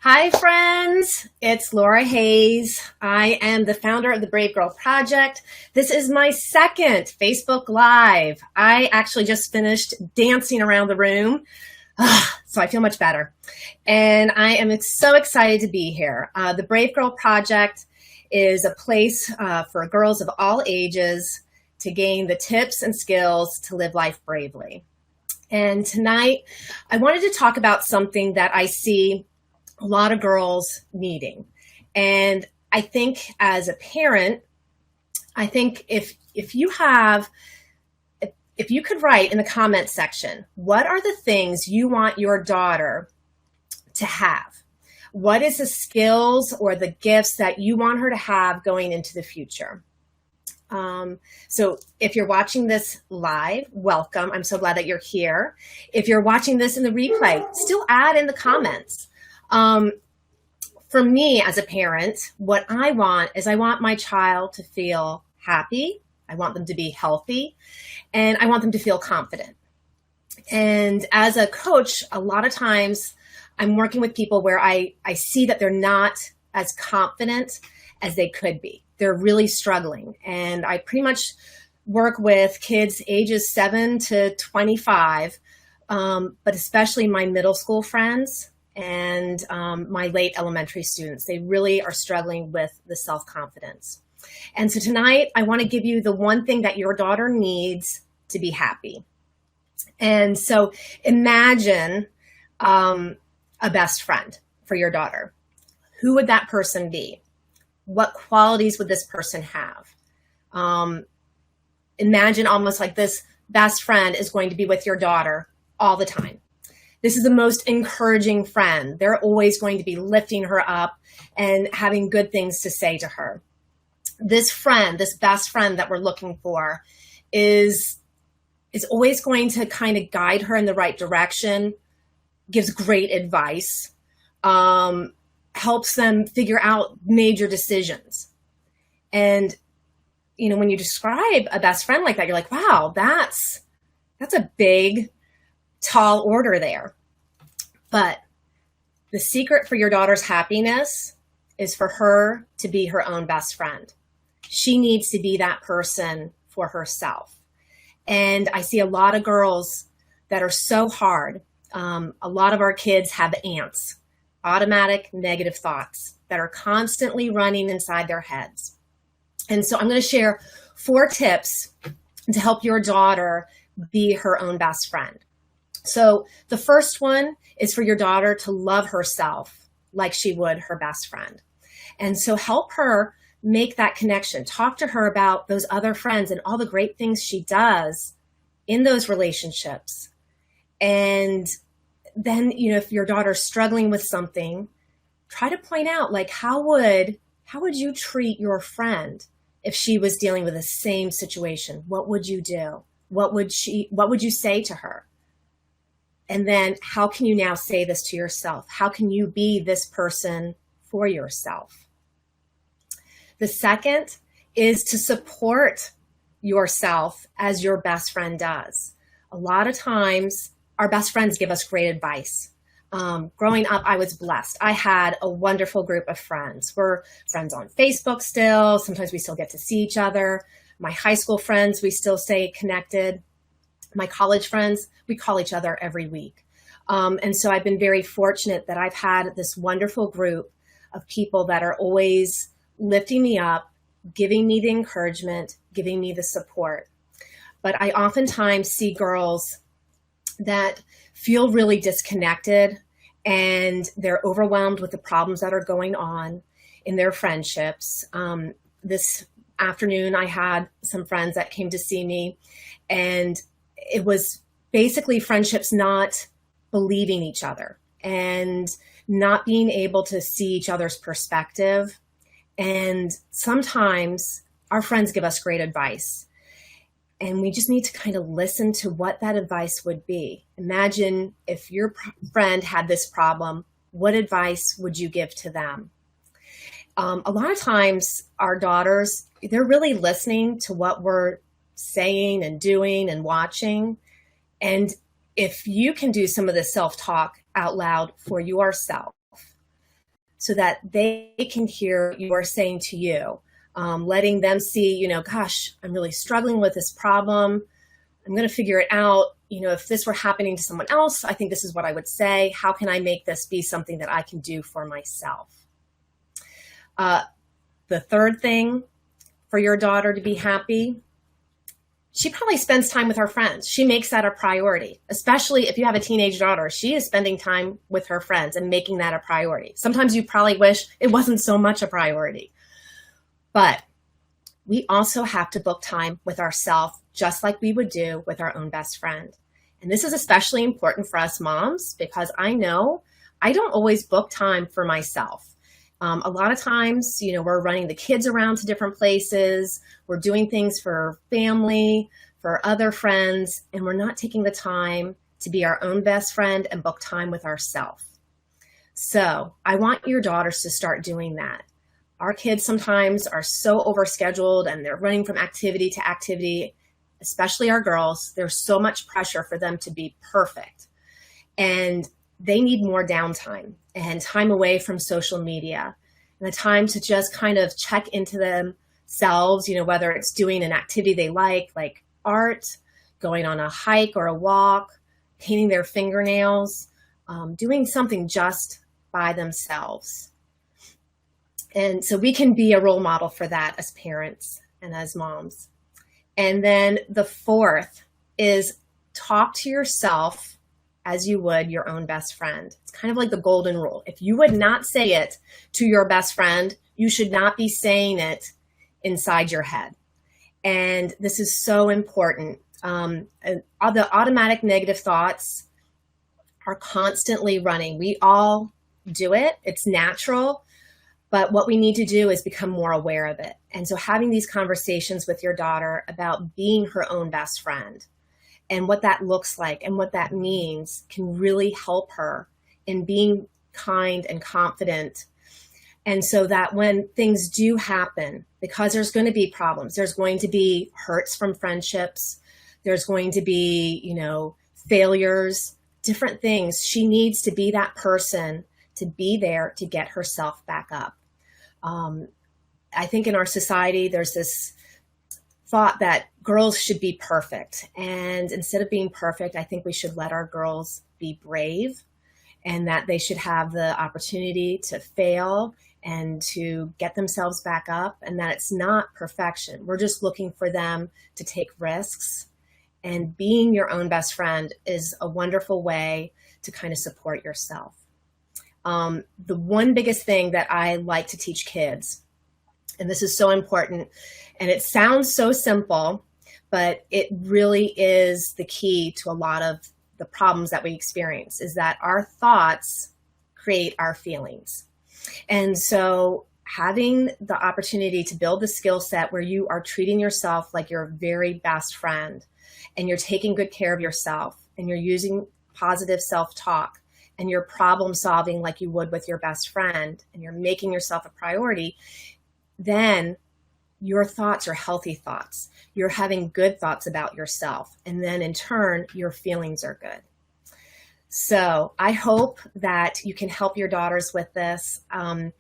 Hi, friends. It's Laura Hayes. I am the founder of the Brave Girl Project. This is my second Facebook Live. I actually just finished dancing around the room, so I feel much better. And I am so excited to be here. The Brave Girl Project is a place for girls of all ages to gain the tips and skills to live life bravely. And tonight, I wanted to talk about something that I see a lot of girls needing. And I think as a parent, I think if you could write in the comment section, what are the things you want your daughter to have? What is the skills or the gifts that you want her to have going into the future? So if you're watching this live, welcome. I'm so glad that you're here. If you're watching this in the replay, still add in the comments. For me as a parent, what I want is I want my child to feel happy. I want them to be healthy, and I want them to feel confident. And as a coach, a lot of times I'm working with people where I see that they're not as confident as they could be. They're really struggling. And I pretty much work with kids ages 7 to 25, but especially my middle school friends and my late elementary students. They really are struggling with the self-confidence. And so tonight, I want to give you the one thing that your daughter needs to be happy. And so imagine a best friend for your daughter. Who would that person be? What qualities would this person have? Imagine almost like this best friend is going to be with your daughter all the time. This is the most encouraging friend. They're always going to be lifting her up and having good things to say to her. This friend, this best friend that we're looking for is always going to kind of guide her in the right direction, gives great advice, helps them figure out major decisions. And, when you describe a best friend like that, you're like, wow, that's a big, tall order there. But the secret for your daughter's happiness is for her to be her own best friend. She needs to be that person for herself. And I see a lot of girls that are so hard. A lot of our kids have ants, automatic negative thoughts that are constantly running inside their heads. And so I'm going to share 4 tips to help your daughter be her own best friend. So the first one is for your daughter to love herself like she would her best friend. And so help her make that connection. Talk to her about those other friends and all the great things she does in those relationships. And then, if your daughter's struggling with something, try to point out, like, how would you treat your friend if she was dealing with the same situation? What would you do? What would you say to her? And then how can you now say this to yourself? How can you be this person for yourself? The second is to support yourself as your best friend does. A lot of times our best friends give us great advice. Growing up, I was blessed. I had a wonderful group of friends. We're friends on Facebook still. Sometimes we still get to see each other. My high school friends, we still stay connected. My college friends, we call each other every week. And so I've been very fortunate that I've had this wonderful group of people that are always lifting me up, giving me the encouragement, giving me the support. But I oftentimes see girls that feel really disconnected and they're overwhelmed with the problems that are going on in their friendships. This afternoon, I had some friends that came to see me, and it was basically friendships not believing each other and not being able to see each other's perspective. And sometimes our friends give us great advice, and we just need to kind of listen to what that advice would be. Imagine if your friend had this problem, what advice would you give to them? A lot of times our daughters, they're really listening to what we're saying and doing and watching. And if you can do some of the self-talk out loud for yourself, so that they can hear you are saying to you, letting them see, gosh, I'm really struggling with this problem. I'm going to figure it out. If this were happening to someone else, I think this is what I would say. How can I make this be something that I can do for myself? The third thing for your daughter to be happy, she probably spends time with her friends. She makes that a priority, especially if you have a teenage daughter. She is spending time with her friends and making that a priority. Sometimes you probably wish it wasn't so much a priority, but we also have to book time with ourselves, just like we would do with our own best friend. And this is especially important for us moms, because I know I don't always book time for myself. A lot of times, we're running the kids around to different places. We're doing things for family, for other friends, and we're not taking the time to be our own best friend and book time with ourselves. So I want your daughters to start doing that. Our kids sometimes are so overscheduled and they're running from activity to activity, especially our girls. There's so much pressure for them to be perfect. And they need more downtime and time away from social media, and the time to just kind of check into themselves, whether it's doing an activity they like art, going on a hike or a walk, painting their fingernails, doing something just by themselves. And so we can be a role model for that as parents and as moms. And then the fourth is talk to yourself as you would your own best friend. It's kind of like the golden rule. If you would not say it to your best friend, you should not be saying it inside your head. And this is so important. The automatic negative thoughts are constantly running. We all do it. It's natural. But what we need to do is become more aware of it. And so having these conversations with your daughter about being her own best friend and what that looks like and what that means can really help her in being kind and confident. And so that when things do happen, because there's going to be problems, there's going to be hurts from friendships, there's going to be, failures, different things, she needs to be that person to be there to get herself back up. I think in our society, there's this thought that girls should be perfect. And instead of being perfect, I think we should let our girls be brave, and that they should have the opportunity to fail and to get themselves back up, and that it's not perfection. We're just looking for them to take risks. And being your own best friend is a wonderful way to kind of support yourself. The one biggest thing that I like to teach kids, and this is so important, and it sounds so simple, but it really is the key to a lot of the problems that we experience, is that our thoughts create our feelings. And so having the opportunity to build the skill set where you are treating yourself like your very best friend, and you're taking good care of yourself, and you're using positive self-talk, and you're problem solving like you would with your best friend, and you're making yourself a priority, then your thoughts are healthy thoughts. You're having good thoughts about yourself. And then in turn, your feelings are good. So I hope that you can help your daughters with this. I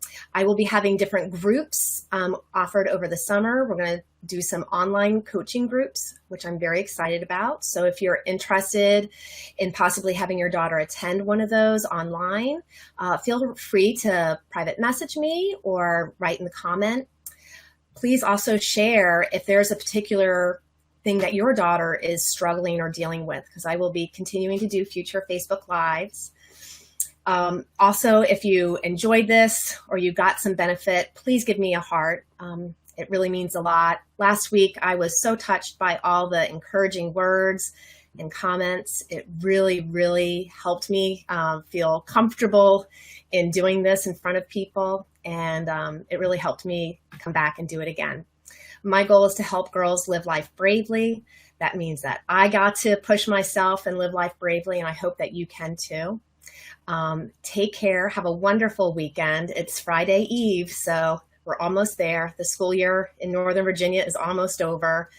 will be having different groups offered over the summer. We're going to do some online coaching groups, which I'm very excited about. So if you're interested in possibly having your daughter attend one of those online, feel free to private message me or write in the comment. Please also share if there's a particular thing that your daughter is struggling or dealing with, because I will be continuing to do future Facebook Lives. Also, if you enjoyed this or you got some benefit, please give me a heart. It really means a lot. Last week, I was so touched by all the encouraging words and comments. It really, really helped me feel comfortable in doing this in front of people. And it really helped me come back and do it again. My goal is to help girls live life bravely. That means that I got to push myself and live life bravely, and I hope that you can too. Take care. Have a wonderful weekend. It's Friday Eve, so we're almost there. The school year in Northern Virginia is almost over.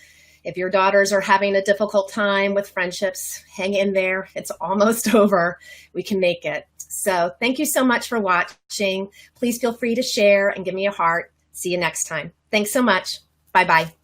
If your daughters are having a difficult time with friendships, hang in there. It's almost over. We can make it. So thank you so much for watching. Please feel free to share and give me a heart. See you next time. Thanks so much. Bye-bye.